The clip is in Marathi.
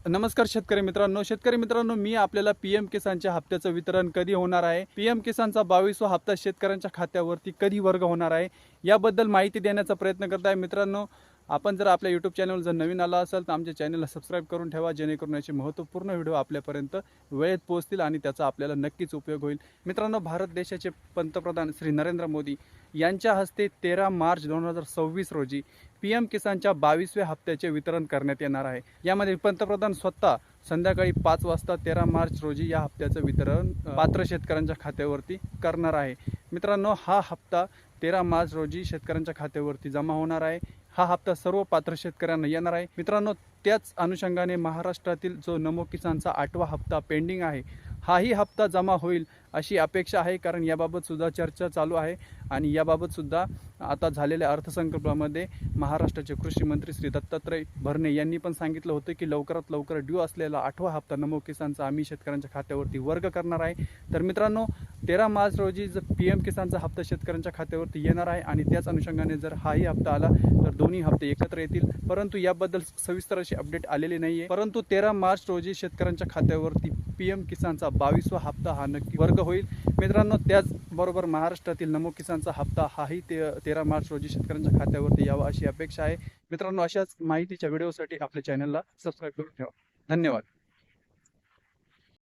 नमस्कार शेतकरी मित्रांनो, मी आपल्याला पीएम किसानच्या हप्त्याचं वितरण कधी होणार आहे, पीएम किसानचा 22वा हप्ता शेतकऱ्यांच्या खात्यावरती कधी वर्ग होणार आहे याबद्दल माहिती देण्याचा प्रयत्न करत आहे। मित्रांनो, आपण जर आपल्या यूट्यूब चॅनलवर जर नवीन आला असाल तर आमच्या चॅनलला सबस्क्राइब करून ठेवा, जेणेकरून याचे महत्त्वपूर्ण व्हिडिओ आपल्यापर्यंत वेळेत पोहोचतील आणि त्याचा आपल्याला नक्कीच उपयोग होईल। मित्रांनो, भारत देशाचे पंतप्रधान श्री नरेंद्र मोदी यांच्या हस्ते 13 मार्च 2026 रोजी पीएम किसानच्या 22व्या हप्त्याचे वितरण करण्यात येणार आहे। यामध्ये पंतप्रधान स्वतः संध्याकाळी 5 वाजता 13 मार्च रोजी या हप्त्याचं वितरण पात्र शेतकऱ्यांच्या खात्यावरती करणार आहे। मित्रांनो, हा हप्ता 13 मार्च रोजी शेतकऱ्यांच्या खात्यावरती जमा होणार आहे। हा हप्ता सर्व पात्र शेतकऱ्यांना येणार आहे। मित्रांनो, त्याच अनुषंगाने महाराष्ट्रातील जो नमो किसानचा 8वा हप्ता पेंडिंग आहे, हाही हप्ता जमा होईल अशी अपेक्षा आहे, कारण याबाबत सुद्धा चर्चा चालू आहे आणि याबाबत सुद्धा आता झालेल्या अर्थसंकल्पामध्ये महाराष्ट्राचे कृषी मंत्री श्री दत्तात्रय भरणे यांनी पण सांगितलं होतं की लवकरात लवकर ड्यू असलेला 8वा हप्ता नमो किसानचा आम्ही शेतकऱ्यांच्या खात्यावरती वर्ग करणार आहे। तर मित्रांनो, 13 मार्च रोजी जर पीएम किसानचा हप्ता शेतकऱ्यांच्या खात्यावरती येणार आहे आणि त्याच अनुषंगाने जर हाही हप्ता आला तर दोन्ही हप्ते एकत्र येतील, परंतु याबद्दल सविस्तर अशी अपडेट आलेली नाहीये। परंतु 13 मार्च रोजी शेतकऱ्यांच्या खात्यावरती पीएम किसानचा 22वा हप्ता हा नक्की वर्ग होईल। मित्रांनो, त्याचबरोबर महाराष्ट्रातील नमो किसानचा हप्ता हाही 13 मार्च रोजी शेतकऱ्यांच्या खात्यावरती यावा अशी अपेक्षा आहे। मित्रांनो, अशाच माहितीच्या व्हिडिओसाठी आपल्या चॅनलला सबस्क्राइब करून ठेवा। धन्यवाद।